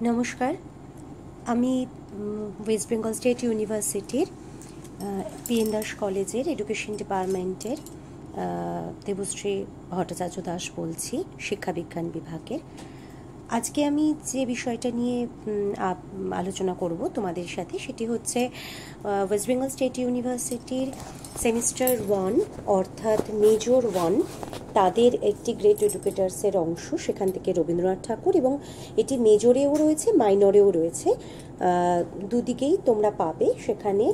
নমস্কার, আমি West Bengal state ইউনিভার্সিটির পিএন দাস কলেজের এডুকেশন ডিপার্টমেন্টের দেবশ্রী ভট্টাচার্য দাস বলছি, শিক্ষাবিজ্ঞান বিভাগের। আজকে আমি যে বিষয়টা নিয়ে আলোচনা করব তোমাদের সাথে, সেটি হচ্ছে ওয়েস্ট বেঙ্গল স্টেট ইউনিভার্সিটির সেমিস্টার 1 অর্থাৎ মেজর 1 তাদের একটি গ্রেট এডুকেটার্সের অংশ, সেখান থেকে রবীন্দ্রনাথ ঠাকুর, এবং এটি মেজরেও রয়েছে মাইনরেও রয়েছে, দুদিকেই তোমরা পাবে। সেখানে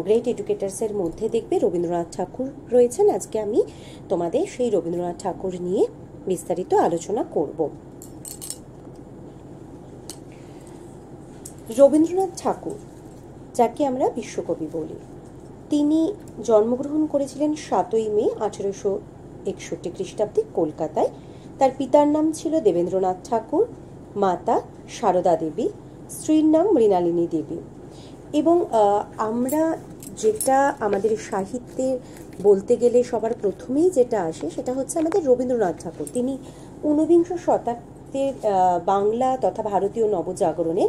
গ্রেট এডুকেটার্সের মধ্যে দেখবে রবীন্দ্রনাথ ঠাকুর রয়েছেন। আজকে আমি তোমাদের সেই রবীন্দ্রনাথ ঠাকুর নিয়ে বিস্তারিত আলোচনা করব। রবীন্দ্রনাথ ঠাকুর, যাকে আমরা বিশ্বকবি বলি, তিনি জন্মগ্রহণ করেছিলেন 7ই মে 1861 খ্রিস্টাব্দে কলকাতায়। তার পিতার নাম ছিল দেবেন্দ্রনাথ ঠাকুর, মাতা সারদা দেবী, স্ত্রীর নাম মৃণালিনী দেবী। এবং আমরা যেটা আমাদের সাহিত্যে বলতে গেলে সবার প্রথমেই যেটা আসে সেটা হচ্ছে আমাদের রবীন্দ্রনাথ ঠাকুর। তিনি ঊনবিংশ শতাব্দীর বাংলা তথা ভারতীয় নবজাগরণে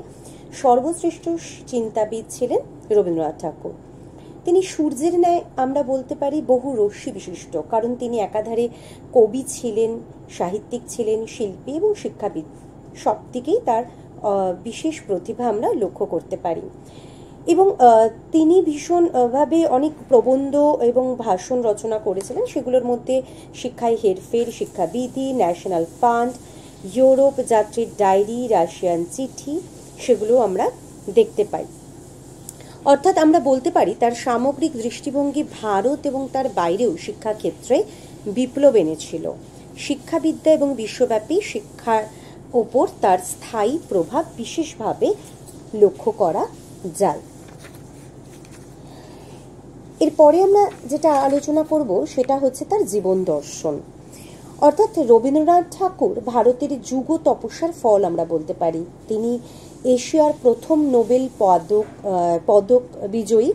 সর্বশ্রেষ্ঠ চিন্তাবিদ ছিলেন রবীন্দ্রনাথ ঠাকুর। তিনি সূর্যের ন্যায় আমরা বলতে পারি বহু রশ্মি বিশিষ্ট, কারণ তিনি একাধারে কবি ছিলেন, সাহিত্যিক ছিলেন, শিল্পী এবং শিক্ষাবিদ। সব দিকেই তার বিশেষ প্রতিভা আমরা লক্ষ্য করতে পারি। এবং তিনি ভীষণভাবে অনেক প্রবন্ধ এবং ভাষণ রচনা করেছিলেন। সেগুলোর মধ্যে শিক্ষায় হেরফের, শিক্ষাবিধি, ন্যাশনাল ফান্ড, ইউরোপ যাত্রীর ডায়েরি, রাশিয়ান চিঠি, সেগুলো আমরা দেখতে পাই। অর্থাৎ আমরা বলতে পারি তার সামগ্রিক দৃষ্টিভঙ্গি ভারত এবং তার বাইরেও শিক্ষাক্ষেত্রে বিপ্লব এনেছিল। শিক্ষাবিদ্যা এবং বিশ্বব্যাপী শিক্ষার ওপর তার স্থায়ী প্রভাব বিশেষভাবে লক্ষ্য করা যায়। এরপরে আমরা যেটা আলোচনা করব সেটা হচ্ছে তার জীবন দর্শন। অর্থাৎ রবীন্দ্রনাথ ঠাকুর ভারতের যুগ তপস্যার ফল আমরা বলতে পারি। তিনি এশিয়ার প্রথম নোবেল পদক বিজয়ী।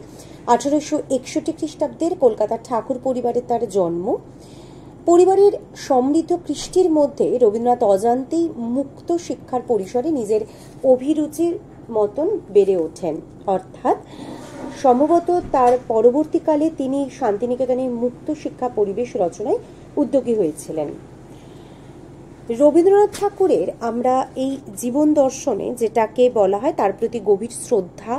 1861 খ্রিস্টাব্দের কলকাতার ঠাকুর পরিবারে তার জন্ম। পরিবারের সমৃদ্ধ কৃষ্টির মধ্যে রবীন্দ্রনাথ অজান্তেই মুক্ত শিক্ষার পরিসরে নিজের অভিরুচির মতন বেড়ে ওঠেন। অর্থাৎ সম্ভবত তার পরবর্তীকালে তিনি শান্তিনিকেতনে মুক্ত শিক্ষা পরিবেশ রচনায় উদ্যোগী হয়েছিলেন। রবীন্দ্রনাথ ঠাকুরের আমরা এই জীবন দর্শনে যেটাকে বলা হয় তার প্রতি গভীর শ্রদ্ধা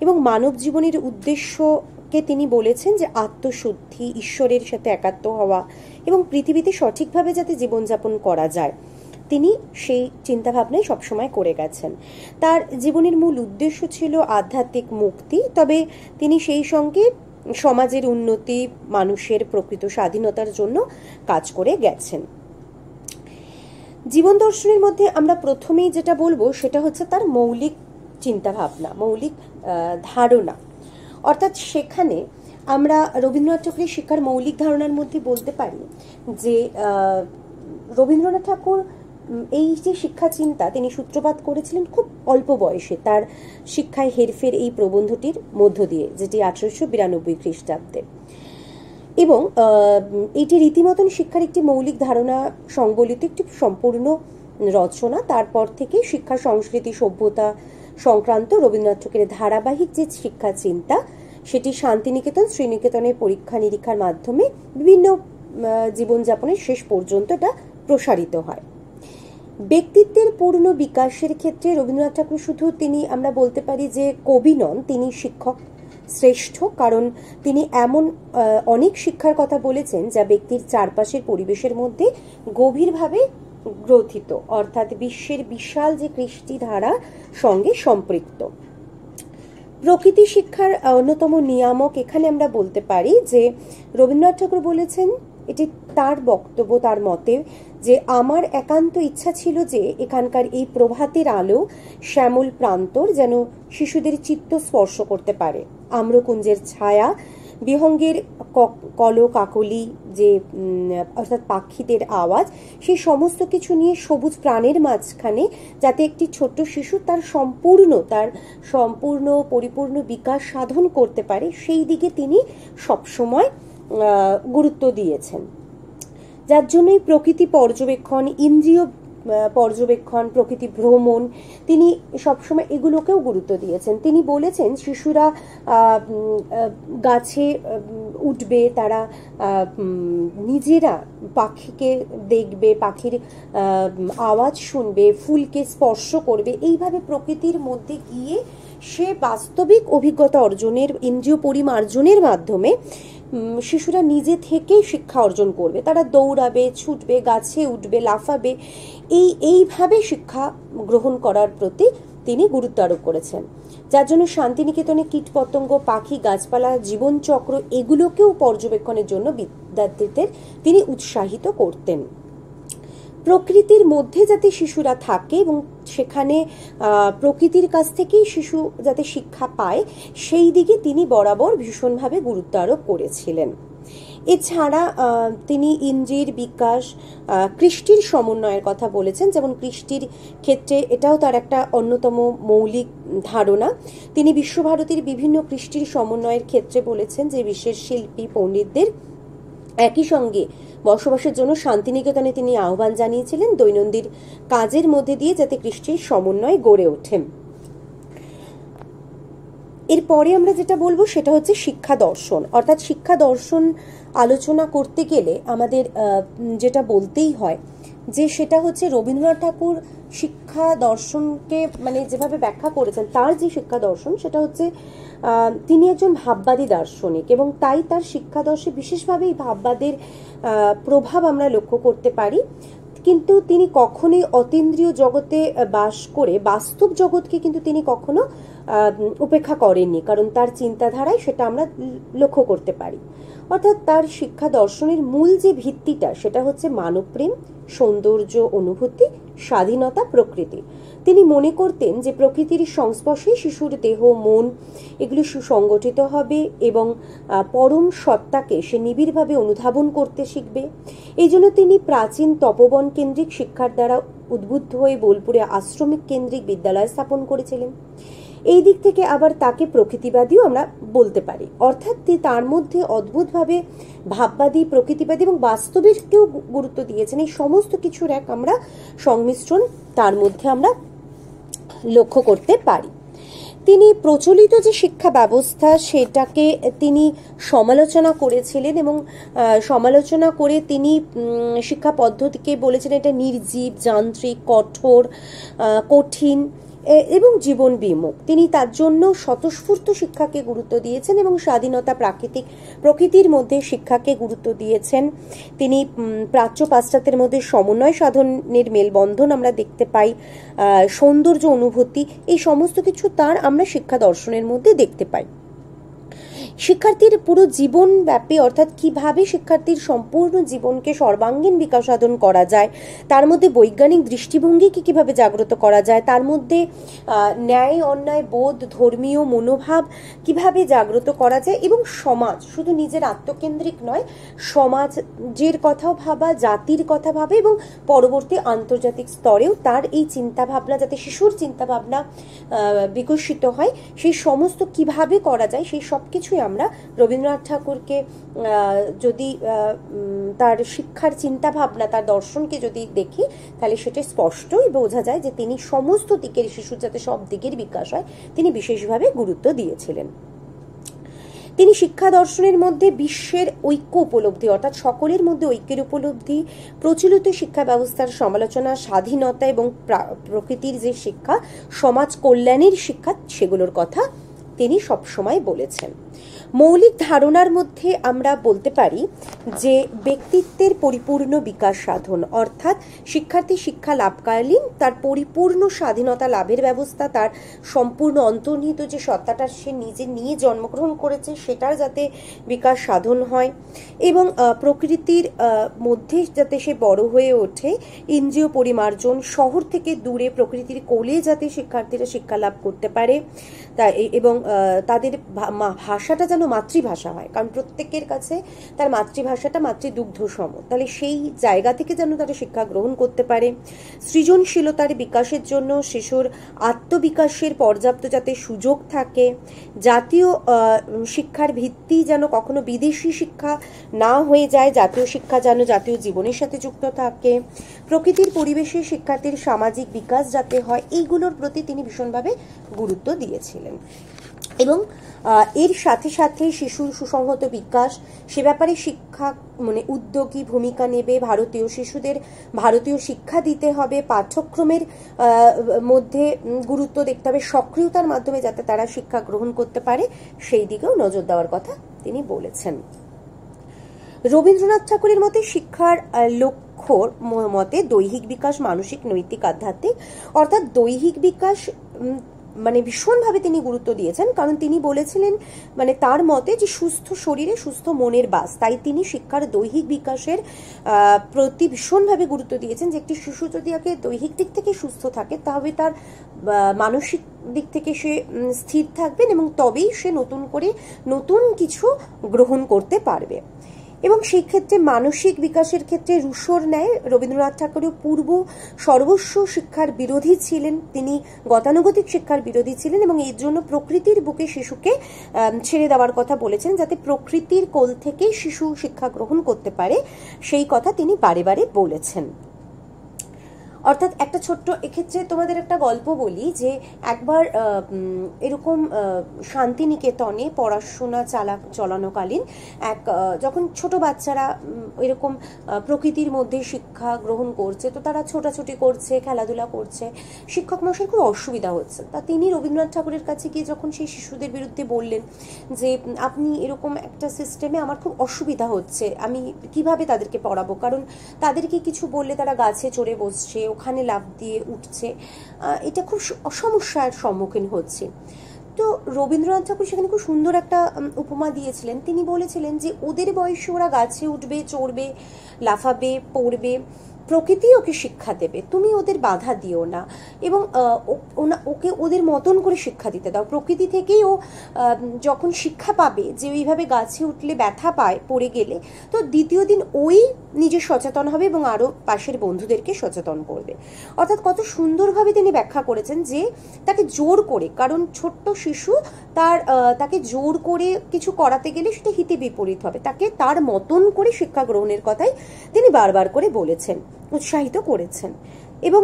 এবং মানব জীবনের উদ্দেশ্যকে তিনি বলেছেন যে আত্মশুদ্ধি, ঈশ্বরের সাথে একাত্ম হওয়া এবং পৃথিবীতে সঠিকভাবে যাতে জীবনযাপন করা যায়, তিনি সেই চিন্তাভাবনাই সবসময় করে গেছেন। তার জীবনের মূল উদ্দেশ্য ছিল আধ্যাত্মিক মুক্তি, তবে তিনি সেই সঙ্গে সমাজের উন্নতি, মানুষের প্রকৃত স্বাধীনতার জন্য কাজ করে গেছেন। জীবন দর্শনের মধ্যে আমরা প্রথমেই যেটা বলবো সেটা হচ্ছে তার মৌলিক চিন্তাভাবনা, মৌলিক ধারণা। অর্থাৎ সেখানে আমরা রবীন্দ্রনাথ ঠাকুরের শিক্ষার মৌলিক ধারণার মধ্যে বলতে পারি যে রবীন্দ্রনাথ ঠাকুর এই যে শিক্ষা চিন্তা তিনি সূত্রপাত করেছিলেন খুব অল্প বয়সে, তার শিক্ষায় হেরফের এই প্রবন্ধটির মধ্য দিয়ে, যেটি 1892 খ্রিস্টাব্দে। এবং এটি রীতিমতন শিক্ষার একটি মৌলিক ধারণা সংবলিত একটি সম্পূর্ণ রচনা। তারপর থেকে শিক্ষা, সংস্কৃতি, সভ্যতা সংক্রান্ত রবীন্দ্রনাথ ঠাকুরের ধারাবাহিক যে শিক্ষা চিন্তা, সেটি শান্তিনিকেতন, শ্রীনিকেতনের পরীক্ষা নিরীক্ষার মাধ্যমে বিভিন্ন জীবনযাপনের শেষ পর্যন্ত এটা প্রসারিত হয়। ব্যক্তিত্বের পূর্ণ বিকাশের ক্ষেত্রে রবীন্দ্রনাথ ঠাকুর শুধু তিনি আমরা বলতে পারি যে কবি নন, তিনি শিক্ষক শ্রেষ্ঠ, কারণ তিনি এমন অনেক শিক্ষার কথা বলেছেন যা ব্যক্তির চারপাশের পরিবেশের মধ্যে গভীরভাবে গ্রথিত, অর্থাৎ বিশ্বের বিশাল যে কৃষ্টি ধারা সঙ্গে সম্পৃক্ত। প্রকৃতি শিক্ষার অন্যতম নিয়ামক এখানে আমরা বলতে পারি যে রবীন্দ্রনাথ ঠাকুর বলেছেন, এটি তার বক্তব্য, তার মতে, যে আমার একান্ত ইচ্ছা ছিল যে এখানকার এই প্রভাতের আলো শ্যামল প্রান্তর যেন শিশুদের চিত্ত স্পর্শ করতে পারে। আম্রকুঞ্জের ছায়া, বিহঙ্গের কলকাকলি, যে অর্থাৎ পাখিদের আওয়াজ, সেই সমস্ত কিছু নিয়ে সবুজ প্রাণের মাঝখানে যাতে একটি ছোট্ট শিশু তার সম্পূর্ণ পরিপূর্ণ বিকাশ সাধন করতে পারে, সেই দিকে তিনি সবসময় গুরুত্ব দিয়েছেন। যার জন্যই প্রকৃতি পর্যবেক্ষণ, ইন্দ্রিয় পর্যবেক্ষণ, প্রকৃতি ভ্রমণ, তিনি সবসময় এগুলোকেও গুরুত্ব দিয়েছেন। তিনি বলেছেন শিশুরা গাছে উঠবে, তারা নিজেরা পাখিকে দেখবে, পাখির আওয়াজ শুনবে, ফুলকে স্পর্শ করবে, এইভাবে প্রকৃতির মধ্যে গিয়ে সে বাস্তবিক অভিজ্ঞতা অর্জনের, ইন্দ্রিয় পরিমার্জনের মাধ্যমে শিশুরা নিজে থেকেই শিক্ষা অর্জন করবে। তারা দৌড়াবে, ছুটবে, গাছে উঠবে, লাফাবে, এইভাবে শিক্ষা গ্রহণ করার প্রতি তিনি গুরুত্ব আরোপ করেছেন। যার জন্য শান্তিনিকেতনে কীটপতঙ্গ, পাখি, গাছপালা, জীবনচক্র এগুলোকেও পর্যবেক্ষণের জন্য বিদ্যার্থীদের তিনি উৎসাহিত করতেন। প্রকৃতির মধ্যে যাতে শিশুরা থাকে এবং সেখানে প্রকৃতির কাছ থেকেই শিশু যাতে শিক্ষা পায়, সেই দিকে তিনি বরাবর ভীষণভাবে গুরুত্ব আরোপ করেছিলেন। এছাড়া তিনি ইন্দ্রিয়ের বিকাশ, কৃষ্টির সমন্বয়ের কথা বলেছেন। যেমন কৃষ্টির ক্ষেত্রে এটাও তার একটা অন্যতম মৌলিক ধারণা। তিনি বিশ্বভারতীর বিভিন্ন কৃষ্টির সমন্বয়ের ক্ষেত্রে বলেছেন যে বিশ্বের শিল্পী পণ্ডিতদের একই সঙ্গে বসবাসের জন্য শান্তিনিকেতনে তিনি আহ্বান জানিয়েছিলেন, দৈনন্দিন কাজের মধ্যে দিয়ে যাতে কৃষ্টির সমন্বয় গড়ে ওঠে। এরপরে আমরা যেটা বলবো সেটা হচ্ছে শিক্ষা দর্শন। অর্থাৎ শিক্ষা দর্শন আলোচনা করতে গেলে আমাদের যেটা বলতেই হয় যে সেটা হচ্ছে রবীন্দ্রনাথ ঠাকুর শিক্ষা দর্শনকে মানে যেভাবে ব্যাখ্যা করেছেন, তার যে শিক্ষা দর্শন সেটা হচ্ছে তিনি একজন ভাববাদী দার্শনিক এবং তাই তার শিক্ষাদর্শে বিশেষভাবে এই ভাববাদের প্রভাব আমরা লক্ষ্য করতে পারি। কিন্তু তিনি কখনোই অতীন্দ্রিয় জগতে বাস করে বাস্তব জগৎকে কিন্তু তিনি কখনো উপেক্ষা করেননি, কারণ তার চিন্তাধারায় সেটা আমরা লক্ষ্য করতে পারি। অর্থাৎ তার শিক্ষা দর্শনের মূল যে ভিত্তিটা সেটা হচ্ছে মানবপ্রেম, সৌন্দর্য অনুভূতি, স্বাধীনতা, প্রকৃতি। তিনি মনে করতেন যে প্রকৃতির সংস্পর্শে শিশুর দেহ, মন এগুলি সুসংগঠিত হবে এবং পরম সত্তাকে সে নিবিড়ভাবে অনুধাবন করতে শিখবে। এই জন্য তিনি প্রাচীন তপবন কেন্দ্রিক শিক্ষার দ্বারা উদ্বুদ্ধ হয়ে বোলপুরে আশ্রমিক কেন্দ্রিক বিদ্যালয় স্থাপন করেছিলেন। এই দিক থেকে আবার তাকে প্রকৃতিবাদীও আমরা বলতে পারি। অর্থাৎ তার মধ্যে অদ্ভুতভাবে ভাববাদী, প্রকৃতিবাদী এবং বাস্তবেরকেও গুরুত্ব দিয়েছেন। এই সমস্ত কিছুর এক আমরা সংমিশ্রণ তার মধ্যে আমরা লক্ষ্য করতে পারি। তিনি প্রচলিত যে শিক্ষা ব্যবস্থা সেটাকে তিনি সমালোচনা করেছিলেন এবং সমালোচনা করে তিনি শিক্ষা পদ্ধতিকে বলেছিলেন এটা নির্জীব, যান্ত্রিক, কঠোর, কঠিন এবং জীবন বিমুখ। তিনি তার জন্য স্বতঃস্ফূর্ত শিক্ষাকে গুরুত্ব দিয়েছেন এবং স্বাধীনতা, প্রকৃতির মধ্যে শিক্ষাকে গুরুত্ব দিয়েছেন। তিনি প্রাচ্য পাশ্চাত্যের মধ্যে সমন্বয় সাধনের মেলবন্ধন আমরা দেখতে পাই, সৌন্দর্য অনুভূতি, এই সমস্ত কিছু তার আমরা শিক্ষা দর্শনের মধ্যে দেখতে পাই। শিক্ষার্থীর পুরো জীবন ব্যাপী অর্থাৎ কিভাবে শিক্ষার্থীর সম্পূর্ণ জীবনকে সর্বাঙ্গীন বিকাশ সাধন করা যায়, তার মধ্যে বৈজ্ঞানিক দৃষ্টিভঙ্গিকে কিভাবে জাগ্রত করা যায়, তার মধ্যে ন্যায় অন্যায় বোধ, ধর্মীয় মনোভাব কিভাবে জাগ্রত করা যায় এবং সমাজ শুধু নিজের আত্মকেন্দ্রিক নয়, সমাজের কথাও ভাবা, জাতির কথা ভাবা এবং পরবর্তী আন্তর্জাতিক স্তরেও তার এই চিন্তাভাবনা যাতে শিশুর চিন্তাভাবনা বিকশিত হয় সেই সমস্ত কিভাবে করা যায় সেই সব কিছুই আমরা রবীন্দ্রনাথ ঠাকুরকে যদি তার শিক্ষার চিন্তা ভাবনা, তার দর্শনকে যদি দেখি তাহলে সেটা স্পষ্টই বোঝা যায় যে তিনি সমস্ত দিকের শিশুর যাতে সব দিকের বিকাশ হয় তিনি বিশেষভাবে গুরুত্ব দিয়েছিলেন। তিনি শিক্ষা দর্শনের মধ্যে বিশ্বের ঐক্য উপলব্ধি অর্থাৎ সকলের মধ্যে ঐক্যের উপলব্ধি, প্রচলিত শিক্ষা ব্যবস্থার সমালোচনা, স্বাধীনতা এবং প্রকৃতির যে শিক্ষা, সমাজ কল্যাণের শিক্ষা, সেগুলোর কথা তিনি সবসময় বলেছেন। মৌলিক ধারণার মধ্যে আমরা বলতে পারি যে ব্যক্তিত্বের পরিপূর্ণ বিকাশ সাধন অর্থাৎ শিক্ষার্থী শিক্ষা লাভকালীন তার পরিপূর্ণ স্বাধীনতা লাভের ব্যবস্থা, তার সম্পূর্ণ অন্তর্নিহিত যে সত্তাটা সে নিজে নিয়ে জন্মগ্রহণ করেছে সেটার যাতে বিকাশ সাধন হয় এবং প্রকৃতির মধ্যে যাতে সে বড় হয়ে ওঠে, ইন্দ্রিয় পরিমার্জন, শহর থেকে দূরে প্রকৃতির কোলে যাতে শিক্ষার্থীরা শিক্ষা লাভ করতে পারে এবং তাদের ভাষাটা যেন যেন মাতৃভাষা হয়, কারণ প্রত্যেকের কাছে তার মাতৃভাষাটা মাতৃদুগ্ধ সম, তাহলে সেই জায়গা থেকে যেন তারা শিক্ষা গ্রহণ করতে পারে। সৃজনশীলতার বিকাশের জন্য শিশুর আত্মবিকাশের পর্যাপ্ত যাতে সুযোগ থাকে। জাতীয় শিক্ষার ভিত্তি যেন কখনো বিদেশি শিক্ষা না হয়ে যায়, জাতীয় শিক্ষা যেন জাতীয় জীবনের সাথে যুক্ত থাকে। প্রকৃতির পরিবেশে শিক্ষার্থীর সামাজিক বিকাশ যাতে হয়, এইগুলোর প্রতি তিনি ভীষণভাবে গুরুত্ব দিয়েছিলেন। এবং এর সাথে সাথে শিশুর সুসংহত বিকাশ, সে ব্যাপারে শিক্ষা মানে উদ্যোগী ভূমিকা নেবে। ভারতীয় শিশুদের ভারতীয় শিক্ষা দিতে হবে, পাঠ্যক্রমের মধ্যে গুরুত্ব দেখতে হবে, সক্রিয়তার মাধ্যমে যাতে তারা শিক্ষা গ্রহণ করতে পারে সেই দিকেও নজর দেওয়ার কথা তিনি বলেছেন। রবীন্দ্রনাথ ঠাকুরের মতে শিক্ষার লক্ষ্যর মতে দৈহিক বিকাশ, মানসিক, নৈতিক, আধ্যাত্মিক, অর্থাৎ দৈহিক বিকাশ মানে ভীষণভাবে তিনি গুরুত্ব দিয়েছেন, কারণ তিনি বলেছিলেন মানে তার মতে যে সুস্থ শরীরে সুস্থ মনের বাস, তাই তিনি শিক্ষার দৈহিক বিকাশের প্রতি ভীষণভাবে গুরুত্ব দিয়েছেন যে একটি শিশু যদি আগে দৈহিক দিক থেকে সুস্থ থাকে তবে তার মানসিক দিক থেকে সে স্থির থাকবেন এবং তবেই সে নতুন করে নতুন কিছু গ্রহণ করতে পারবে। এবং সেই ক্ষেত্রে মানসিক বিকাশের ক্ষেত্রে রুশোর ন্যায় রবীন্দ্রনাথ ঠাকুরও পূর্ব সর্বস্ব শিক্ষার বিরোধী ছিলেন, তিনি গতানুগতিক শিক্ষার বিরোধী ছিলেন এবং এর জন্য প্রকৃতির বুকে শিশুকে ছেড়ে দেওয়ার কথা বলেছেন, যাতে প্রকৃতির কোল থেকে শিশু শিক্ষা গ্রহণ করতে পারে, সেই কথা তিনি বারে বারে বলেছেন। অর্থাৎ একটা ছোট্ট এক্ষেত্রে তোমাদের একটা গল্প বলি যে একবার এরকম শান্তিনিকেতনে পড়াশোনা চলানোকালীন যখন ছোট বাচ্চারা এরকম প্রকৃতির মধ্যে শিক্ষা গ্রহণ করছে, তো তারা ছোটাছুটি করছে, খেলাধুলা করছে, শিক্ষক মশাই খুব অসুবিধা হচ্ছে। তা তিনি রবীন্দ্রনাথ ঠাকুরের কাছে গিয়ে যখন সেই শিশুদের বিরুদ্ধে বললেন যে আপনি এরকম একটা সিস্টেমে আমার খুব অসুবিধা হচ্ছে, আমি কিভাবে তাদেরকে পড়াবো, কারণ তাদেরকে কিছু বললে তারা গাছে চড়ে বসছে, ওখানে লাফ দিয়ে উঠছে, এটা খুব সমস্যার সম্মুখীন হচ্ছে। তো রবীন্দ্রনাথ ঠাকুর সেখানে খুব সুন্দর একটা উপমা দিয়েছিলেন, তিনি বলেছিলেন যে ওদের বয়সে ওরা গাছে উঠবে, চড়বে, লাফাবে, পড়বে, প্রকৃতি ওকে শিক্ষা দেবে, তুমি ওদের বাধা দিও না এবং ওকে ওদের মতন করে শিক্ষা দিতে দাও। প্রকৃতি থেকেই ও যখন শিক্ষা পাবে যে ওইভাবে গাছে উঠলে ব্যথা পায় পড়ে গেলে, তো দ্বিতীয় দিন ওই নিজে সচেতন হবে এবং আরও পাশের বন্ধুদেরকে সচেতন করবে। অর্থাৎ কত সুন্দরভাবে তিনি ব্যাখ্যা করেছেন যে তাকে জোর করে, কারণ ছোট্ট শিশু তাকে জোর করে কিছু করাতে গেলে সেটা হিতে বিপরীত হবে, তাকে তার মতন করে শিক্ষা গ্রহণের কথাই তিনি বারবার করে বলেছেন, উৎসাহিত করেছেন। এবং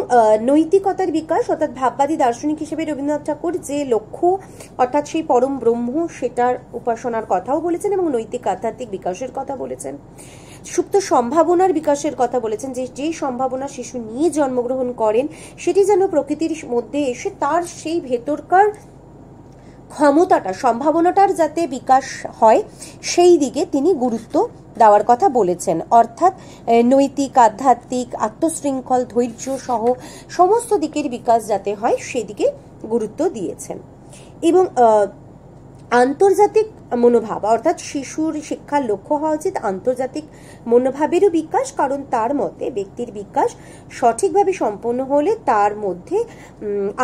নৈতিকতার বিকাশ, অর্থাৎ ভাববাদী দার্শনিক হিসেবে রবীন্দ্রনাথ ঠাকুর যে লক্ষ্য অর্থাৎ সেই পরম ব্রহ্ম সেটার উপাসনার কথাও বলেছেন এবং নৈতিক আধ্যাত্মিক বিকাশের কথা বলেছেন। সুপ্ত সম্ভাবনার বিকাশের কথা বলেছেন, যে সম্ভাবনা শিশু নিয়ে জন্মগ্রহণ করেন সেটি যেন প্রকৃতির মধ্যে এসে তার সেই ভেতরকার ক্ষমতাটা, সম্ভাবনাটার যাতে বিকাশ হয় সেই দিকে তিনি গুরুত্ব দেওয়ার কথা বলেছেন। অর্থাৎ নৈতিক, আধ্যাত্মিক, আত্মশৃঙ্খল, ধৈর্য সহ সমস্ত দিকের বিকাশ যাতে হয় সেদিকে গুরুত্ব দিয়েছেন। এবং আন্তর্জাতিক মনোভাব, অর্থাৎ শিশুর শিক্ষার লক্ষ্য হওয়া উচিত আন্তর্জাতিক মনোভাবেরও বিকাশ, কারণ তার মতে ব্যক্তির বিকাশ সঠিকভাবে সম্পন্ন হলে তার মধ্যে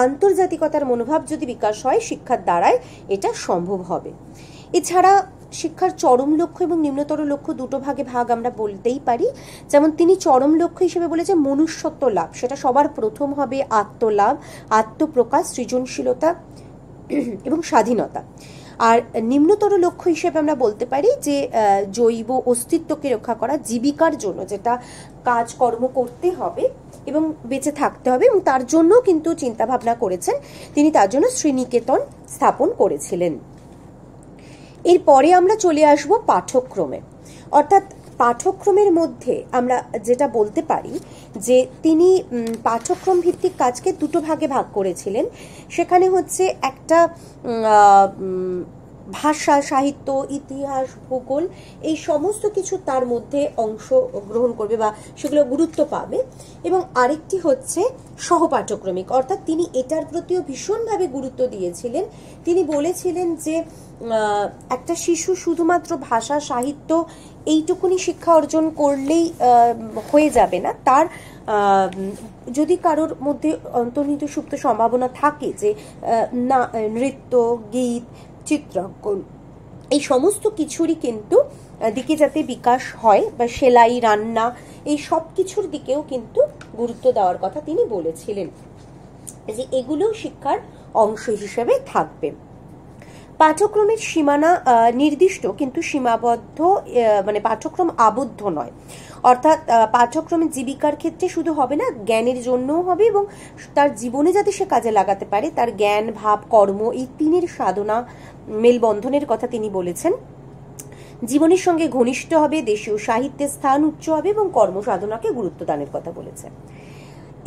আন্তর্জাতিকতার মনোভাব যদি বিকাশ হয় শিক্ষার দ্বারাই এটা সম্ভব হবে। এছাড়া শিক্ষার চরম লক্ষ্য এবং নিম্নতর লক্ষ্য দুটো ভাগে ভাগ আমরা বলতেই পারি। যেমন তিনি চরম লক্ষ্য হিসেবে বলেছে মনুষ্যত্ব লাভ, সেটা সবার প্রথম হবে আত্মলাভ, আত্মপ্রকাশ, সৃজনশীলতা এবং স্বাধীনতা। আর নিম্নতর লক্ষ্য হিসেবে আমরা বলতে পারি যে জৈব অস্তিত্বকে রক্ষা করা, জীবিকার জন্য যেটা কাজকর্ম করতে হবে এবং বেঁচে থাকতে হবে, এবং তার জন্য কিন্তু চিন্তা ভাবনা করেছেন তিনি, তার জন্য শ্রীনিকেতন স্থাপন করেছিলেন। এরপরে আমরা চলে আসব পাঠ্যক্রমে। অর্থাৎ পাঠ্যক্রমের মধ্যে আমরা যেটা বলতে পারি যে তিনি পাঠ্যক্রম ভিত্তিক কাজকে দুটো ভাগে ভাগ করেছিলেন। সেখানে হচ্ছে একটা ভাষা, সাহিত্য, ইতিহাস, ভূগোল, এই সমস্ত কিছু তার মধ্যে অংশ গ্রহণ করবে বা সেগুলো গুরুত্ব পাবে, এবং আরেকটি হচ্ছে সহপাঠ্যক্রমিক, অর্থাৎ তিনি এটার প্রতিও ভীষণভাবে গুরুত্ব দিয়েছিলেন। তিনি বলেছিলেন যে একটা শিশু শুধুমাত্র ভাষা, সাহিত্য এইটুকুনি শিক্ষা অর্জন করলেই হয়ে যাবে না, তার যদি কারোর মধ্যে অন্তর্নিহিত সুপ্ত সম্ভাবনা থাকে যে না নৃত্য, গীত, চিত্রাঙ্কন, এই সমস্ত কিছুরই কিন্তু দিকে যাতে বিকাশ হয়, বা সেলাই, রান্না, এই সব কিছুর দিকেও কিন্তু গুরুত্ব দেওয়ার কথা তিনি বলেছিলেন, যে এগুলো শিক্ষার অংশ হিসেবে থাকবে। পাঠ্যক্রমের সীমানা নির্দিষ্ট কিন্তু সীমাবদ্ধ, মানে পাঠ্যক্রম আবদ্ধ নয়। অর্থাৎ পাঠ্যক্রমের জীবিকার ক্ষেত্রে শুধু হবে না, জ্ঞানের জন্যও হবে, এবং তার জীবনে যাতে সে কাজে লাগাতে পারে, তার জ্ঞান, ভাব, কর্ম, এই তিনের সাধনা, মেলবন্ধনের কথা তিনি বলেছেন। জীবনের সঙ্গে ঘনিষ্ঠ হবে, দেশীয় সাহিত্যের স্থান উচ্চ হবে, এবং কর্মসাধনাকে গুরুত্ব দানের কথা বলেছেন।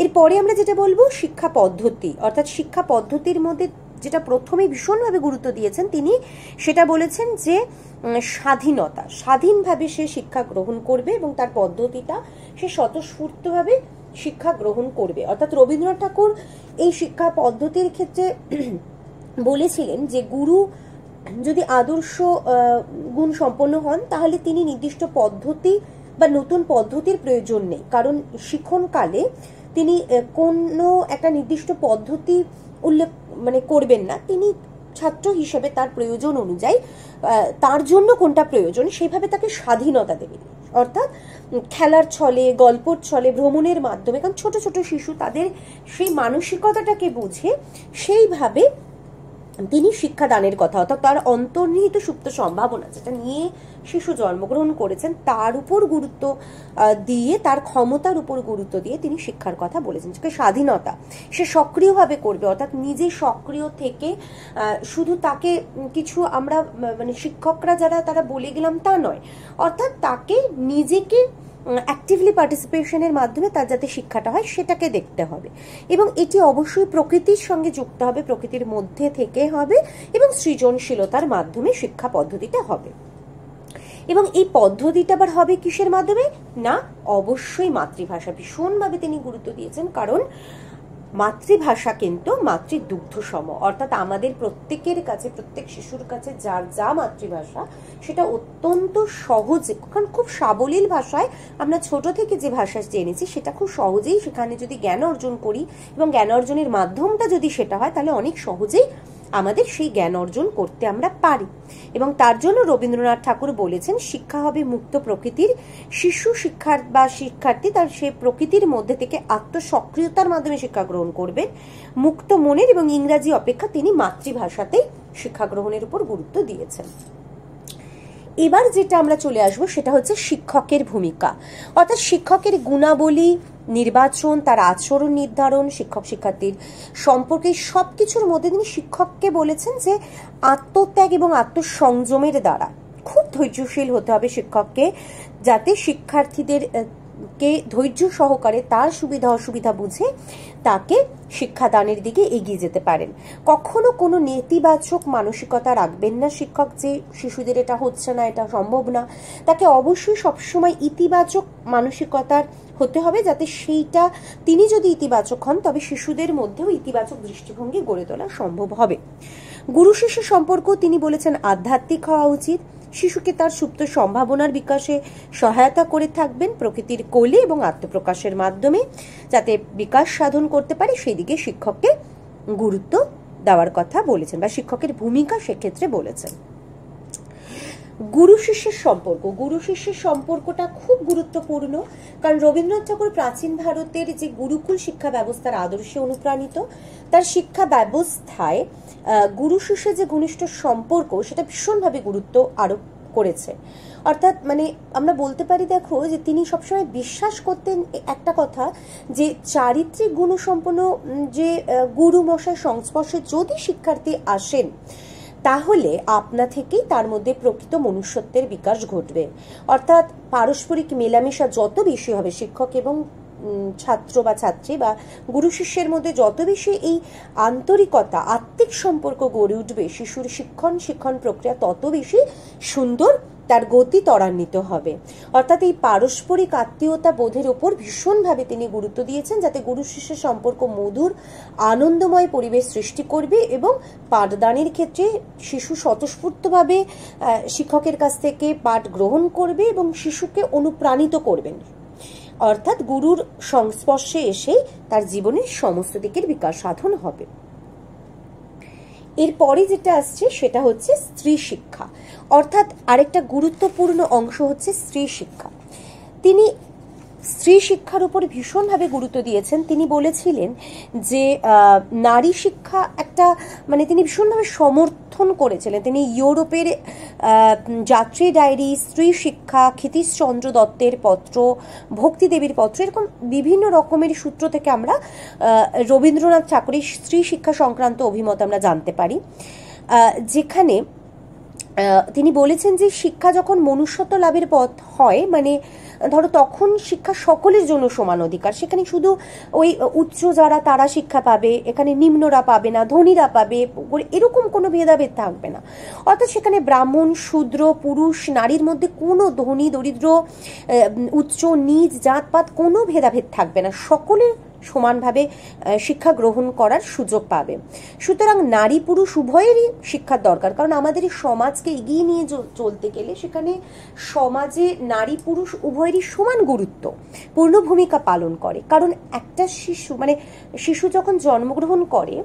এরপরে আমরা যেটা বলবো শিক্ষা পদ্ধতি, অর্থাৎ শিক্ষা পদ্ধতির মধ্যে যেটা প্রথমে ভীষণভাবে গুরুত্ব দিয়েছেন তিনি, সেটা বলেছেন যে স্বাধীনতা, স্বাধীনভাবে সে শিক্ষা গ্রহণ করবে এবং তার পদ্ধতিটা সে স্বতঃস্ফূর্তভাবে শিক্ষা গ্রহণ করবে। অর্থাৎ রবীন্দ্রনাথ ঠাকুর এই শিক্ষা পদ্ধতির ক্ষেত্রে বলেছিলেন যে গুরু যদি আদর্শ গুণ সম্পন্ন হন, তাহলে তিনি নির্দিষ্ট পদ্ধতি বা নতুন পদ্ধতির প্রয়োজন নেই, কারণ শিক্ষণকালে তিনি কোনো একটা নির্দিষ্ট পদ্ধতি উল্লেখ করবেন না। তিনি ছাত্র হিসেবে তার প্রয়োজন অনুযায়ী তার জন্য কোনটা প্রয়োজন সেভাবে তাকে স্বাধীনতা দেবেন। অর্থাৎ খেলার ছলে, গল্পর ছলে, ভ্রমণের মাধ্যমে, কারণ ছোট ছোট শিশু তাদের সেই মানসিকতাটাকে বুঝে সেইভাবে তিনি শিক্ষাদানের কথা, অর্থাৎ তার অন্তর্নিহিত সুপ্ত সম্ভাবনা যেটা নিয়ে শিশু জন্মগ্রহণ করেছেন তার উপর গুরুত্ব দিয়ে, তার ক্ষমতার উপর গুরুত্ব দিয়ে তিনি শিক্ষার কথা বলেছেন। স্বাধীনতা সে সক্রিয়ভাবে করবে, অর্থাৎ নিজে সক্রিয় থেকে শুধু তাকে কিছু আমরা শিক্ষকরা যারা তারা বলে গেলাম তা নয়, অর্থাৎ তাকে নিজেকে অ্যাক্টিভলি পার্টিসিপেশনের মাধ্যমে তার যাতে শিক্ষাটা হয় সেটাকে দেখতে হবে, এবং এটি অবশ্যই প্রকৃতির সঙ্গে যুক্ত হবে, প্রকৃতির মধ্যে থেকে হবে, এবং সৃজনশীলতার মাধ্যমে শিক্ষা পদ্ধতিটা হবে। এবং এই পদ্ধতিটা আবার হবে কিসের মাধ্যমে? না, অবশ্যই মাতৃভাষা। ভীষণভাবে তিনি গুরুত্ব দিয়েছেন, কারণ মাতৃভাষা কিন্তু মাতৃদুগ্ধ সম, অর্থাৎ আমাদের প্রত্যেকের কাছে, প্রত্যেক শিশুর কাছে যার যা মাতৃভাষা সেটা অত্যন্ত সহজে, কারণ খুব সাবলীল ভাষায় আমরা ছোট থেকে যে ভাষা জেনেছি সেটা খুব সহজেই, সেখানে যদি জ্ঞান অর্জন করি এবং জ্ঞান অর্জনের মাধ্যমটা যদি সেটা হয়, তাহলে অনেক সহজেই আমাদের সেই জ্ঞান অর্জন করতে আমরা পারি। এবং তার জন্য রবীন্দ্রনাথ ঠাকুর বলেছেন শিক্ষা হবে মুক্ত প্রকৃতির, শিশু শিক্ষার বা শিক্ষার্থী তার সে প্রকৃতির মধ্যে থেকে আত্মসক্রিয়তার মাধ্যমে শিক্ষা গ্রহণ করবেন মুক্ত মনের, এবং ইংরাজি অপেক্ষা তিনি মাতৃভাষাতেই শিক্ষা গ্রহণের উপর গুরুত্ব দিয়েছেন। এবার যেটা আমরা চলে আসবো সেটা হচ্ছে শিক্ষকের ভূমিকা, অর্থাৎ শিক্ষকের গুণাবলী নির্বাচন, তার আচরণ নির্ধারণ, শিক্ষক শিক্ষার্থীর সম্পর্কে সবকিছুর মধ্যে তিনি শিক্ষককে বলেছেন যে আত্মত্যাগ এবং আত্মসংযমের দ্বারা খুব ধৈর্যশীল হতে হবে শিক্ষককে, যাতে শিক্ষার্থীদের কে ধৈর্য সহকারে তার সুবিধা অসুবিধা বুঝে তাকে শিক্ষাদানের দিকে এগিয়ে যেতে পারেন। কখনো কোনো নেতিবাচক মানসিকতা রাখবেন না শিক্ষক, যে শিশুদের এটা হচ্ছে না, এটা সম্ভব না। তাকে অবশ্যই সবসময় ইতিবাচক মানসিকতার হতে হবে, যাতে সেইটা তিনি যদি ইতিবাচক হন তবে শিশুদের মধ্যেও ইতিবাচক দৃষ্টিভঙ্গি গড়ে তোলা সম্ভব হবে। গুরু শিষ্য সম্পর্ক তিনি বলেছেন আধ্যাত্মিক হওয়া উচিত, শিশুকে তার সুপ্ত সম্ভাবনার বিকাশে সহায়তা করে থাকবেন প্রকৃতির কোলে এবং আত্মপ্রকাশের মাধ্যমে, যাতে বিকাশ সাধন করতে পারে সেই দিকে শিক্ষককে গুরুত্ব দেওয়ার কথা বলেছেন, বা শিক্ষকের ভূমিকা সেক্ষেত্রে বলেছেন। গুরু শিষ্যের সম্পর্ক, গুরু শিষ্যের সম্পর্কটা খুব গুরুত্বপূর্ণ, কারণ রবীন্দ্রনাথ ঠাকুর প্রাচীন ভারতের যে গুরুকুল শিক্ষা ব্যবস্থার আদর্শে অনুপ্রাণিত, তার শিক্ষা ব্যবস্থায় গুরু শিষ্যের যে ঘনিষ্ঠ সম্পর্ক সেটা ভীষণভাবে গুরুত্ব আরোপ করেছে। অর্থাৎ আমরা বলতে পারি, দেখো যে তিনি সবসময় বিশ্বাস করতেন একটা কথা, যে চারিত্রিক গুণসম্পন্ন যে গুরু মশাই সংস্পর্শে যদি শিক্ষার্থী আসেন তাহলে আপনা থেকেই তার মধ্যে প্রকৃত মনুষ্যত্বের বিকাশ ঘটবে। অর্থাৎ পারস্পরিক মেলামেশা যত বেশি হবে শিক্ষক এবং ছাত্র বা ছাত্রী বা গুরু শিষ্যের মধ্যে যত বেশি এই আন্তরিকতা, আত্মিক সম্পর্ক গড়ে উঠবে, শিশুর শিক্ষণ প্রক্রিয়া তত বেশি সুন্দর, তার গতি ত্বরান্বিত হবে। অর্থাৎ এই পারস্পরিক আত্মীয়তা বোধের উপর ভীষণভাবে তিনি গুরুত্ব দিয়েছেন, যাতে গুরু শিষ্যের সম্পর্ক মধুর আনন্দময় পরিবেশ সৃষ্টি করবে, এবং পাঠদানের ক্ষেত্রে শিশু স্বতঃস্ফূর্তভাবে শিক্ষকের কাছ থেকে পাঠ গ্রহণ করবে এবং শিশুকে অনুপ্রাণিত করবেন। অর্থাৎ গুরুর সংস্পর্শে এসেই তার জীবনের সমস্ত দিকের বিকাশ সাধন হবে। এরপরে যেটা আসছে সেটা হচ্ছে স্ত্রী শিক্ষা, অর্থাৎ আরেকটা গুরুত্বপূর্ণ অংশ হচ্ছে স্ত্রী শিক্ষা। তিনি স্ত্রী শিক্ষার উপর ভীষণভাবে গুরুত্ব দিয়েছেন। তিনি বলেছিলেন যে নারী শিক্ষা একটা মানে তিনি ভীষণভাবে সমর্থন করেছিলেন। তিনি ইউরোপের যাত্রী ডায়েরি, স্ত্রী শিক্ষা, ক্ষিতীশচন্দ্র দত্তের পত্র, ভক্তি দেবীর পত্র, এরকম বিভিন্ন রকমের সূত্র থেকে আমরা রবীন্দ্রনাথ ঠাকুরের স্ত্রী শিক্ষা সংক্রান্ত অভিমত আমরা জানতে পারি, যেখানে তিনি বলেছেন যে শিক্ষা যখন মনুষ্যত্ব লাভের পথ হয়, মানে ধরো তখন শিক্ষা সকলের জন্য সমান অধিকার। সেখানে শুধু ওই উচ্চ যারা তারা শিক্ষা পাবে, এখানে নিম্নরা পাবে না, ধনীরা পাবে, এরকম কোনো ভেদাভেদ থাকবে না। অর্থাৎ সেখানে ব্রাহ্মণ, শূদ্র, পুরুষ, নারীর মধ্যে কোনো ধনী দরিদ্র, উচ্চ নিচ, জাতপাত কোনো ভেদাভেদ থাকবে না, সকলে সমানভাবে শিক্ষা গ্রহণ করার সুযোগ পাবে। সুতরাং নারী পুরুষ উভয়েরই শিক্ষার দরকার, কারণ আমাদের সমাজকে এগিয়ে নিয়ে চলতে গেলে সেখানে সমাজে নারী পুরুষ উভয়েরই সমান গুরুত্ব পূর্ণ ভূমিকা পালন করে। কারণ একটা শিশু মানে শিশু যখন জন্মগ্রহণ করে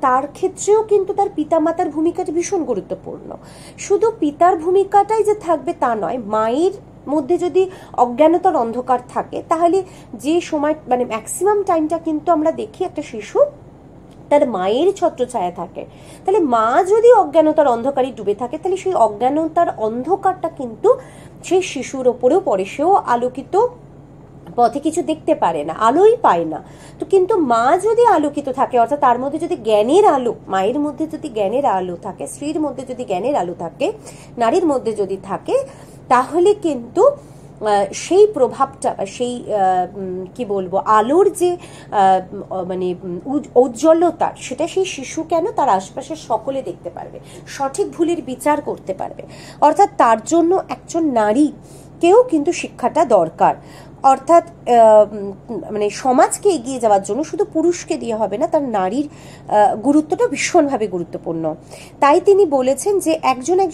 তার ক্ষেত্রেও কিন্তু তার পিতামাতার ভূমিকাটা ভীষণ গুরুত্বপূর্ণ। শুধু পিতার ভূমিকাটাই যে থাকবে তা নয়, মায়ের মধ্যে যদি অজ্ঞানতার অন্ধকার থাকে তাহলে যে সময় মানে ম্যাক্সিমাম টাইমটা কিন্তু আমরা দেখি একটা শিশু তার মায়ের ছত্রছায়া থাকে। তাহলে মা যদি অজ্ঞানতার অন্ধকারে ডুবে থাকে তাহলে সেই অজ্ঞানতার অন্ধকারটা কিন্তু সেই শিশুর ওপরেও পড়ে, সেও আলোকিত পথে কিছু দেখতে পারে না, আলোই পায় না। তো কিন্তু মা যদি আলোকিত থাকে, অর্থাৎ তার মধ্যে যদি জ্ঞানের আলো, মায়ের মধ্যে যদি জ্ঞানের আলো থাকে, স্ত্রীর মধ্যে যদি জ্ঞানের আলো থাকে, নারীর মধ্যে যদি থাকে, তাহলে কিন্তু সেই প্রভাবটা বা সেই কি বলবো আলোর যে মানে ঔজ্জ্বল্যতা, সেটা সেই শিশু কেন তার আশপাশের সকলে দেখতে পারবে, সঠিক ভুলের বিচার করতে পারবে। অর্থাৎ তার জন্য একজন নারীকেও কিন্তু শিক্ষাটা দরকার। অর্থাৎ মানে সমাজকে এগিয়ে যাওয়ার জন্য শুধু পুরুষকে দিয়ে হবে না, তার নারীর গুরুত্বটা ভীষণভাবে গুরুত্বপূর্ণ। তাই তিনি বলেছেন যে একজনের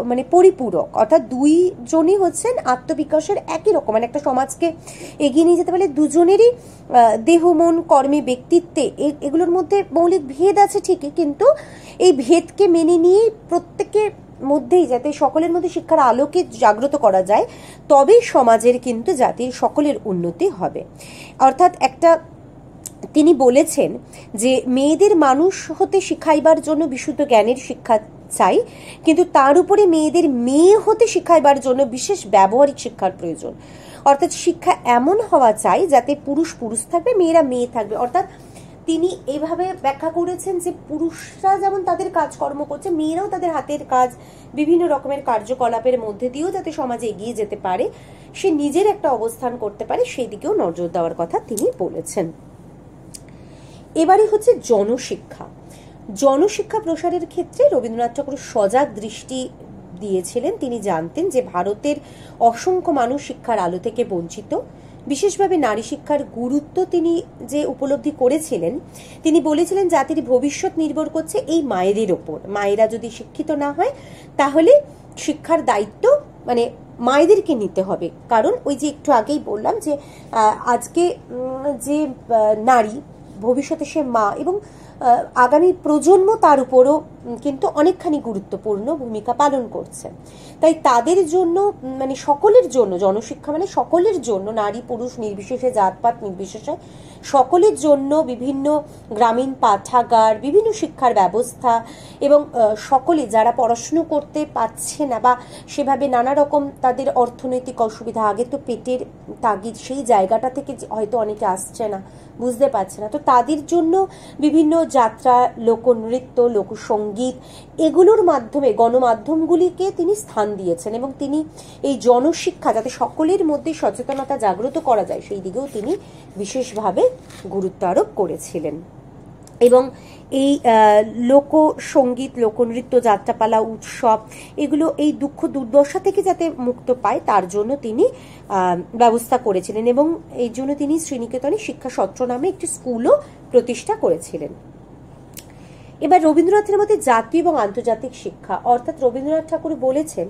মানে পরিপূরক, অর্থাৎ দুইজনই হচ্ছেন আত্মবিকাশের একই রকম, মানে একটা সমাজকে এগিয়ে নিয়ে যেতে পারলে দুজনেরই দেহ, মন, কর্মে, ব্যক্তিত্বে এগুলোর মধ্যে মৌলিক ভেদ আছে ঠিকই, কিন্তু এই ভেদকে মেনে নিয়ে প্রত্যেকের মধ্যেই যাতে সকলের মধ্যে শিক্ষার আলোকে জাগ্রত করা যায়, তবেই সমাজের কিন্তু জাতির সকলের উন্নতি হবে। অর্থাৎ একটা তিনি বলেছেন যে মেয়েদের মানুষ হতে শিখাইবার জন্য বিশুদ্ধ জ্ঞানের শিক্ষা চাই, কিন্তু তার উপরে মেয়েদের মেয়ে হতে শিখাইবার জন্য বিশেষ ব্যবহারিক শিক্ষার প্রয়োজন। অর্থাৎ শিক্ষা এমন হওয়া চাই যাতে পুরুষ পুরুষ থাকবে, মেয়েরা মেয়ে থাকবে। অর্থাৎ তিনি এভাবে ব্যাখ্যা করেছেন যে পুরুষরা যেমন তাদের কাজকর্ম করছে, মেয়েরাও তাদের হাতের কাজ বিভিন্ন রকমের কার্যকলাপের মধ্যে দিয়েও যাতে সমাজে এগিয়ে যেতে পারে, সে নিজের একটা অবস্থান করতে পারে, সেই দিকেও নজর দেওয়ার কথা তিনি বলেছেন। এবারে হচ্ছে জনশিক্ষা। জনশিক্ষা প্রসারের ক্ষেত্রে রবীন্দ্রনাথ ঠাকুর সজাগ দৃষ্টি দিয়েছিলেন। তিনি জানতেন যে ভারতের অসংখ্য মানুষ শিক্ষার আলো থেকে বঞ্চিত। বিশেষভাবে নারী শিক্ষার গুরুত্ব তিনি যে উপলব্ধি করেছিলেন, তিনি বলেছিলেন জাতির ভবিষ্যৎ নির্ভর করছে এই মায়েদের ওপর। মায়েরা যদি শিক্ষিত না হয় তাহলে শিক্ষার দায়িত্ব মানে মায়েদেরকে নিতে হবে। কারণ ওই যে একটু আগেই বললাম যে আজকে যে নারী, ভবিষ্যতে সে মা, এবং আগামী প্রজন্ম তার উপরও কিন্তু অনেকখানি গুরুত্বপূর্ণ ভূমিকা পালন করছে। তাই তাদের জন্য মানে সকলের জন্য জনশিক্ষা মানে সকলের জন্য, নারী পুরুষ নির্বিশেষে, জাতপাত নির্বিশেষে সকলের জন্য বিভিন্ন গ্রামীণ পাঠাগার, বিভিন্ন শিক্ষার ব্যবস্থা, এবং সকলে যারা পড়াশুনো করতে পারছে না বা সেভাবে নানা রকম তাদের অর্থনৈতিক অসুবিধা, আগে তো পেটের তাগিদ, সেই জায়গাটা থেকে হয়তো অনেকে আসছে না, বুঝতে পারছে না, তো তাদের জন্য বিভিন্ন যাত্রা, লোকনৃত্য, লোকসঙ্গীত এগুলোর মাধ্যমে গণমাধ্যমগুলিকে তিনি স্থান দিয়েছেন, এবং তিনি এই জনশিক্ষা যাতে সকলের মধ্যে সচেতনতা জাগ্রত করা যায় সেই দিকেও তিনি বিশেষভাবে গুরুত্ব আরোপ করেছিলেন। এবং এই লোকসঙ্গীত, লোকনৃত্য, যাত্রাপালা, উৎসব এগুলো এই দুঃখ দুর্দশা থেকে যাতে মুক্ত পায় তার জন্য তিনি ব্যবস্থা করেছিলেন, এবং এই জন্য তিনি শ্রীনিকেতনে শিক্ষা সত্র নামে একটি স্কুলও প্রতিষ্ঠা করেছিলেন। এবার রবীন্দ্রনাথের মতে জাতীয় এবং আন্তর্জাতিক শিক্ষা, অর্থাৎ রবীন্দ্রনাথ ঠাকুর বলেছেন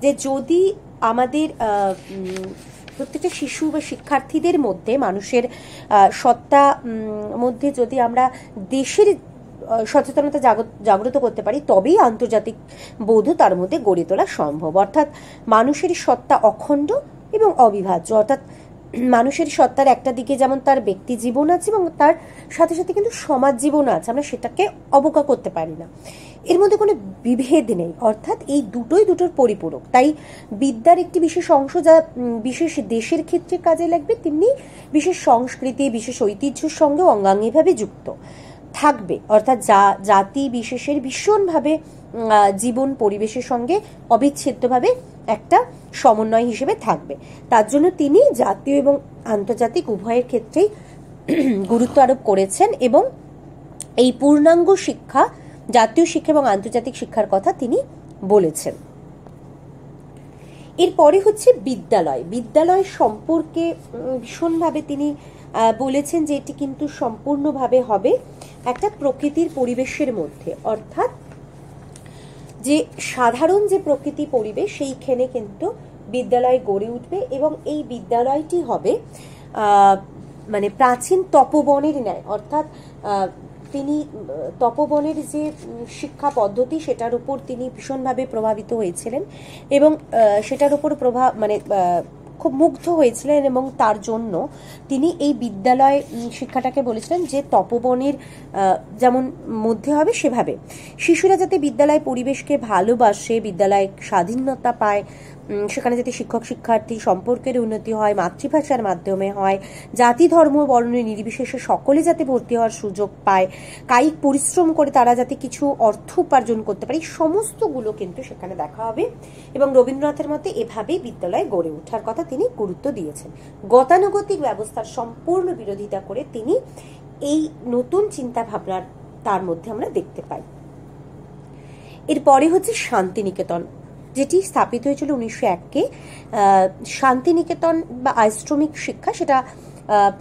যে যদি আমাদের প্রত্যেকটা শিশু বা শিক্ষার্থীদের মধ্যে, মানুষের সত্তা মধ্যে যদি আমরা দেশের সচেতনতা জাগ্রত করতে পারি, তবেই আন্তর্জাতিক বোধ তার মধ্যে গড়ে তোলা সম্ভব। অর্থাৎ মানুষের সত্তা অখণ্ড এবং অবিভাজ্য, অর্থাৎ মানুষের সত্তার একটা দিকে যেমন তার ব্যক্তি জীবন আছে এবং তার সাথে সাথে কিন্তু সমাজ জীবন আছে, আমরা সেটাকে অবজ্ঞা করতে পারি না। এর মধ্যে কোনো বিভেদ নেই, অর্থাৎ এই দুটোর পরিপূরক। তাই বিদ্যার একটি বিশেষ অংশ যা বিশেষ দেশের ক্ষেত্রে কাজে লাগবে, তেমনি বিশেষ সংস্কৃতি, বিশেষ ঐতিহ্যের সঙ্গে অঙ্গাঙ্গিভাবে যুক্ত থাকবে, অর্থাৎ জাতি বিশেষের ভীষণভাবে জীবন পরিবেশের সঙ্গে অবিচ্ছেদ্যভাবে একটা সমন্বয় হিসেবে থাকবে। তার জন্য তিনি জাতীয় এবং আন্তর্জাতিক উভয়ের ক্ষেত্রেই গুরুত্ব আরোপ করেছেন এবং এই পূর্ণাঙ্গ শিক্ষা, জাতীয় শিক্ষা এবং আন্তর্জাতিক শিক্ষার কথা তিনি বলেছেন। এরপরে হচ্ছে বিদ্যালয়। বিদ্যালয় সম্পর্কে ভীষণভাবে তিনি বলেছেন যে এটি কিন্তু সম্পূর্ণভাবে হবে একটা প্রকৃতির পরিবেশের মধ্যে, অর্থাৎ যে সাধারণ যে প্রকৃতি পরিবেশ সেইখানে কিন্তু বিদ্যালয় গড়ে উঠবে এবং এই বিদ্যালয়টি হবে মানে প্রাচীন তপবনের ন্যায়, অর্থাৎ তিনি তপবনের যে শিক্ষা পদ্ধতি সেটার উপর তিনি ভীষণভাবে প্রভাবিত হয়েছিলেন এবং সেটার উপর খুব মুগ্ধ হয়েছিলেন এবং তার জন্য তিনি এই বিদ্যালয় শিক্ষাটাকে বলেছিলেন যে তপবনের যেমন মধ্যে হবে সেভাবে শিশুরা যাতে বিদ্যালয় পরিবেশকে ভালোবাসে, বিদ্যালয় স্বাধীনতা পায়, সেখানে যাতে শিক্ষক শিক্ষার্থী সম্পর্কের উন্নতি হয়, মাতৃভাষার মাধ্যমে হয়, জাতি ধর্ম বর্ণ নির্বিশেষে সকলে যাতে ভর্তি হওয়ার সুযোগ পায়, কায়িক পরিশ্রম করে তারা যাতে কিছু অর্থ উপার্জন করতে পারে, সমস্তগুলো কিন্তু সেখানে দেখা হবে এবং রবীন্দ্রনাথের মতে এভাবেই বিদ্যালয় গড়ে ওঠার কথা তিনি গুরুত্ব দিয়েছেন। গতানুগতিক ব্যবস্থার সম্পূর্ণ বিরোধিতা করে তিনি এই নতুন চিন্তা ভাবনার তার মধ্যে আমরা দেখতে পাই। এরপরে হচ্ছে শান্তিনিকেতন, যেটি স্থাপিত হয়েছিল 1901-এ। শান্তিনিকেতন বা আশ্রমিক শিক্ষা, সেটা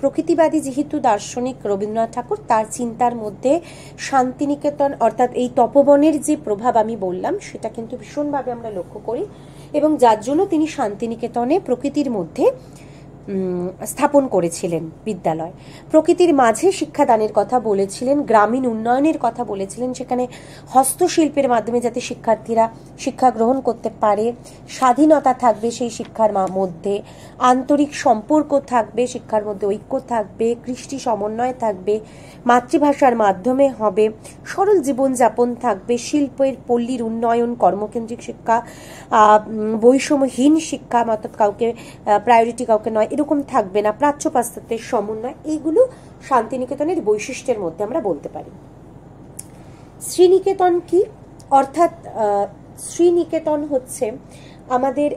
প্রকৃতিবাদী যেহেতু দার্শনিক রবীন্দ্রনাথ ঠাকুর, তার চিন্তার মধ্যে শান্তিনিকেতন অর্থাৎ এই তপবনের যে প্রভাব আমি বললাম সেটা কিন্তু ভীষণভাবে আমরা লক্ষ্য করি এবং যার জন্য তিনি শান্তিনিকেতনে প্রকৃতির মধ্যে স্থাপন করেছিলেন বিদ্যালয়। প্রকৃতির মাঝে শিক্ষাদানের কথা বলেছিলেন, গ্রামীণ উন্নয়নের কথা বলেছিলেন, সেখানে হস্তশিল্পের মাধ্যমে যাতে শিক্ষার্থীরা শিক্ষা গ্রহণ করতে পারে, স্বাধীনতা থাকবে সেই শিক্ষার মধ্যে, আন্তরিক সম্পর্ক থাকবে, শিক্ষার মধ্যে ঐক্য থাকবে, কৃষ্টি সমন্বয় থাকবে, মাতৃভাষার মাধ্যমে হবে, সরল জীবনযাপন থাকবে, শিল্পের পল্লীর উন্নয়ন, কর্মকেন্দ্রিক শিক্ষা, বৈষম্যহীন শিক্ষা, অর্থাৎ কাউকে প্রায়োরিটি কাউকে নয় এরকম থাকবে না, প্রাচ্য পাশ্চাত্যের সমন্বয়, এইগুলো শান্তিনিকেতনের বৈশিষ্ট্যের মধ্যে আমরা বলতে পারি। শ্রীনিকেতন কি? অর্থাৎ শ্রীনিকেতন হচ্ছে আমাদের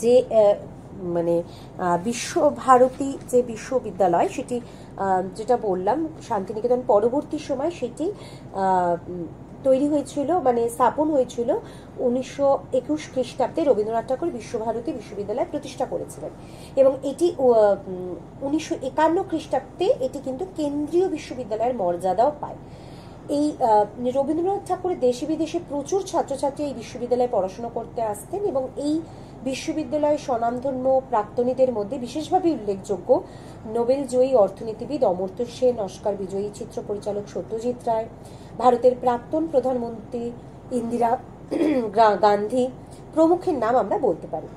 যে বিশ্বভারতী যে বিশ্ববিদ্যালয়, সেটি যেটা বললাম শান্তিনিকেতন পরবর্তী সময় সেটি তৈরি হয়েছিল, স্থাপন হয়েছিল 1921 খ্রিস্টাব্দে। রবীন্দ্রনাথ ঠাকুর বিশ্বভারতী বিশ্ববিদ্যালয় প্রতিষ্ঠা করেছিলেন এবং এটি 1951 খ্রিস্টাব্দে এটি কিন্তু কেন্দ্রীয় বিশ্ববিদ্যালয়ের মর্যাদাও পায়। এই রবীন্দ্রনাথ ঠাকুরের দেশে বিদেশে প্রচুর ছাত্রছাত্রী এই বিশ্ববিদ্যালয়ে পড়াশোনা করতে আসতেন এবং এই বিশ্ববিদ্যালয়ের স্বনামধন্য প্রাক্তনীদের মধ্যে বিশেষভাবে উল্লেখযোগ্য নোবেল জয়ী অর্থনীতিবিদ অমর্ত্য সেন, অস্কার বিজয়ী চিত্র পরিচালক সত্যজিৎ রায়, ভারতের প্রাক্তন প্রধানমন্ত্রী ইন্দিরা গান্ধী প্রমুখের নাম আমরা বলতে পারি।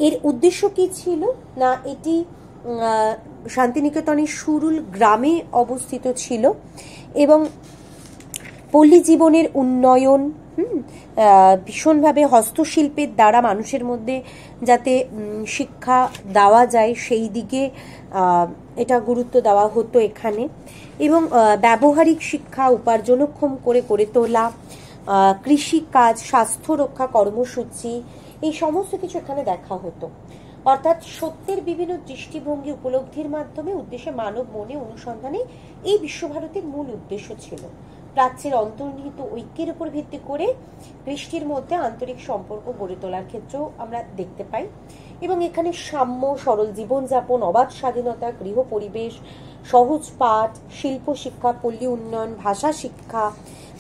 এর উদ্দেশ্য কি ছিল না, এটি শান্তিনিকেতনের সুরুল গ্রামে অবস্থিত ছিল এবং পল্লী জীবনের উন্নয়ন, ভীষণভাবে হস্তশিল্পের দ্বারা মানুষের মধ্যে যাতে শিক্ষা দেওয়া যায় সেই দিকে এটা গুরুত্ব দেওয়া হতো এখানে এবং ব্যবহারিক শিক্ষা উপার্জনক্ষম করে গড়ে তোলা, কৃষিকাজ, স্বাস্থ্য রক্ষা কর্মসূচি, এই সমস্ত কিছু এখানে দেখা হতো। অর্থাৎ সত্যের বিভিন্ন দৃষ্টিভঙ্গি উপলব্ধির মাধ্যমে উদ্দেশ্যে মানব মনে অনুসন্ধানে এই বিশ্বভারতীর মূল উদ্দেশ্য ছিল। প্রাচ্যের অন্তর্নিহিত ঐক্যের উপর ভিত্তি করে কৃষ্টির মধ্যে আন্তরিক সম্পর্ক গড়ে তোলার ক্ষেত্রেও আমরা দেখতে পাই এবং এখানে সাম্য, সরল জীবনযাপন, অবাধ স্বাধীনতা, গৃহ পরিবেশ, সহজ পাঠ, শিল্প শিক্ষা, পল্লী উন্নয়ন, ভাষা শিক্ষা,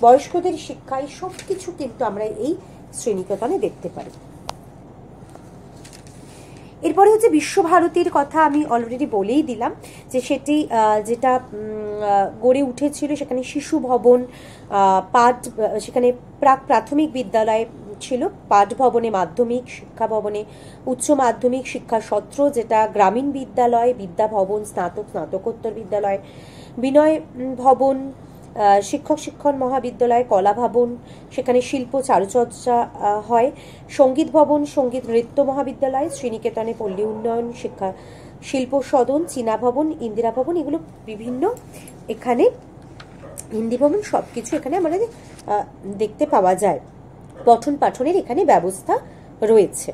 বয়স্কদের শিক্ষা, এই সব কিছু কিন্তু আমরা এই শ্রীনিকেতনে দেখতে পারি। এরপরে হচ্ছে বিশ্বভারতীর কথা আমি অলরেডি বলেই দিলাম, যে সেটি যেটা গড়ে উঠেছিল, সেখানে শিশু ভবন, পাঠ, সেখানে প্রাথমিক বিদ্যালয় ছিল, পাঠ ভবনে মাধ্যমিক, শিক্ষা ভবনে উচ্চ মাধ্যমিক শিক্ষা সত্র, যেটা গ্রামীণ বিদ্যালয়, বিদ্যা ভবন, স্নাতক স্নাতকোত্তর বিদ্যালয়, বিনয় ভবন, শিক্ষক শিক্ষণ মহাবিদ্যালয়, কলা ভবন, সেখানে শিল্প চারুচর্চা হয়, সঙ্গীত ভবন, সঙ্গীত নৃত্য মহাবিদ্যালয়, শ্রীনিকেতনে পল্লী উন্নয়ন শিক্ষা শিল্প সদন, চীনা ভবন, ইন্দিরা ভবন, এগুলো বিভিন্ন এখানে হিন্দি ভবন সব কিছু এখানে আমাদের দেখতে পাওয়া যায়। পঠন পাঠনের এখানে ব্যবস্থা রয়েছে।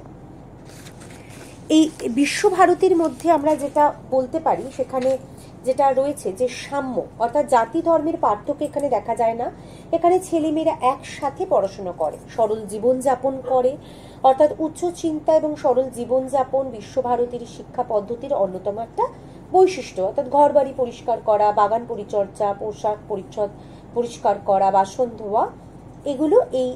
এই বিশ্বভারতীর মধ্যে আমরা যেটা বলতে পারি, সেখানে যেটা রয়েছে যে সাম্য, অর্থাৎ জাতি ধর্মের পার্থক্য এখানে দেখা যায় না। এখানে ছেলেমেয়েরা একসাথে পড়াশোনা করে, সরল জীবনযাপন করে, অর্থাৎ উচ্চ চিন্তা এবং সরল জীবনযাপন বিশ্বভারতীর শিক্ষা পদ্ধতির অন্যতম একটা বৈশিষ্ট্য। অর্থাৎ ঘর বাড়ি পরিষ্কার করা, বাগান পরিচর্যা, পোশাক পরিচ্ছদ পরিষ্কার করা, বাসন ধোয়া, এগুলো এই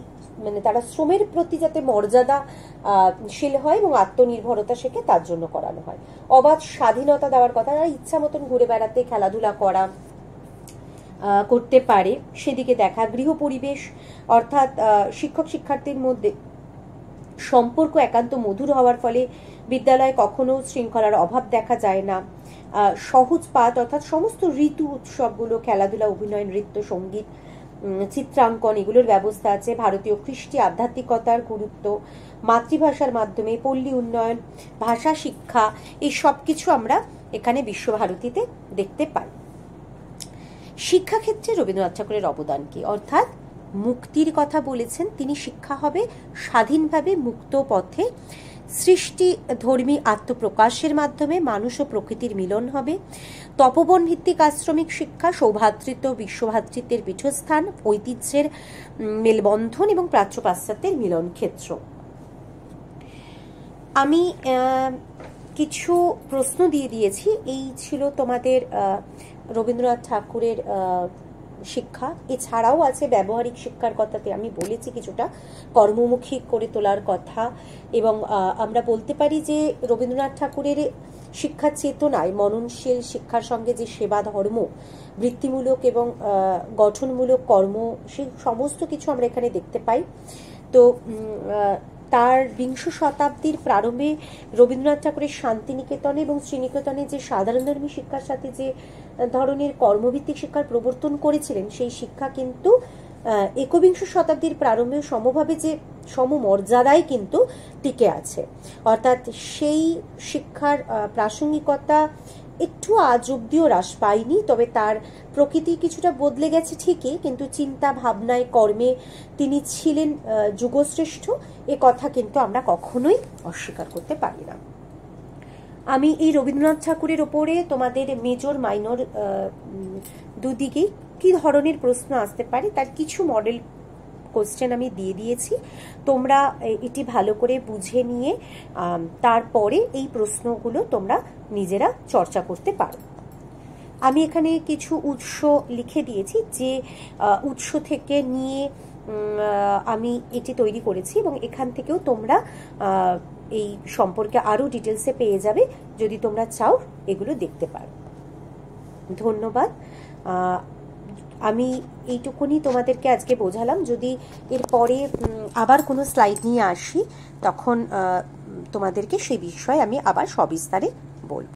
মানে তারা শ্রমের প্রতি যাতে মর্যাদাশীল হয় এবং আত্মনির্ভরতা শেখে তার জন্য করানো হয়। অবাধ স্বাধীনতা দেওয়ার কথা, তারা ইচ্ছা মতন ঘুরে বেড়াতে, খেলাধুলা করা করতে পারে সেদিকে দেখা। গৃহ পরিবেশ, অর্থাৎ শিক্ষক শিক্ষার্থীর মধ্যে সম্পর্ক একান্ত মধুর হওয়ার ফলে বিদ্যালয়ে কখনো শৃঙ্খলার অভাব দেখা যায় না। সহজ পাঠ, অর্থাৎ সমস্ত ঋতু উৎসবগুলো, খেলাধুলা, অভিনয়, নৃত্য, সঙ্গীত, চিত্রাঙ্কন, এগুলোর ব্যবস্থা আছে। ভারতীয় কৃষ্টি আধ্যাত্মিকতার গুরুত্ব, মাতৃভাষার মাধ্যমে পল্লী উন্নয়ন, ভাষা শিক্ষা, এই সব কিছু আমরা এখানে বিশ্বভারতীতে দেখতে পাই। শিক্ষাক্ষেত্রে রবীন্দ্রনাথ ঠাকুরের অবদান কি? অর্থাৎ মুক্তির কথা বলেছেন তিনি, শিক্ষা হবে স্বাধীনভাবে মুক্ত পথে, সৃষ্টি ধর্মী আত্মপ্রকাশের মাধ্যমে মানুষ ও প্রকৃতির মিলন হবে, তপবন ভিত্তিক আশ্রমিক শিক্ষা সৌভ্রাতৃত্ব বিশ্বভ্রাতৃত্বের পীঠস্থান, ঐতিহ্যের মেলবন্ধন এবং প্রাচ্য পাশ্চাত্যের মিলন ক্ষেত্র। আমি কিছু প্রশ্ন দিয়ে দিয়েছি, এই ছিল তোমাদের রবীন্দ্রনাথ ঠাকুরের শিক্ষা। এছাড়াও আছে ব্যবহারিক শিক্ষার কথাতে আমি বলেছি কিছুটা, কর্মমুখী করে তোলার কথা, এবং আমরা বলতে পারি যে রবীন্দ্রনাথ ঠাকুরের শিক্ষার চেতনায় মননশীল শিক্ষার সঙ্গে যে সেবা ধর্ম, বৃত্তিমূলক এবং গঠনমূলক কর্ম, সেই সমস্ত কিছু আমরা এখানে দেখতে পাই। তো তার বিংশ শতাব্দীর প্রারম্ভে রবীন্দ্রনাথ ঠাকুরের শান্তিনিকেতনে এবং শ্রীনিকেতনে যে সাধারণধর্মী শিক্ষার সাথে যে ধরনের কর্মভিত্তিক শিক্ষার প্রবর্তন করেছিলেন, সেই শিক্ষা কিন্তু একবিংশ শতাব্দীর প্রারম্ভে সমভাবে যে সমমর্যাদায় কিন্তু টিকে আছে। অর্থাৎ সেই শিক্ষার প্রাসঙ্গিকতা একটু আজ অব্দিও হ্রাস পায়নি, তবে তার প্রকৃতি কিছুটা বদলে গেছে ঠিকই, কিন্তু চিন্তা ভাবনায় কর্মে তিনি ছিলেন যুগশ্রেষ্ঠ, এ কথা কিন্তু আমরা কখনোই অস্বীকার করতে পারি না। আমি এই রবীন্দ্রনাথ ঠাকুরের ওপরে তোমাদের মেজর মাইনর দুদিকেই কি ধরনের প্রশ্ন আসতে পারে তার কিছু মডেল কোশ্চেন আমি দিয়ে দিয়েছি, তোমরা এটি ভালো করে বুঝে নিয়ে তারপরে এই প্রশ্নগুলো তোমরা নিজেরা চর্চা করতে পারো। আমি এখানে কিছু উৎস লিখে দিয়েছি, যে উৎস থেকে নিয়ে আমি এটি তৈরি করেছি, এবং এখান থেকেও তোমরা এই সম্পর্কে আরও ডিটেলসে পেয়ে যাবে যদি তোমরা চাও এগুলো দেখতে পারো। ধন্যবাদ। আমি এইটুকুনি তোমাদেরকে আজকে বোঝালাম। যদি এরপরে আবার কোনো স্লাইড নিয়ে আসি তখন তোমাদেরকে সেই বিষয়ে আমি আবার সবিস্তারে বলব।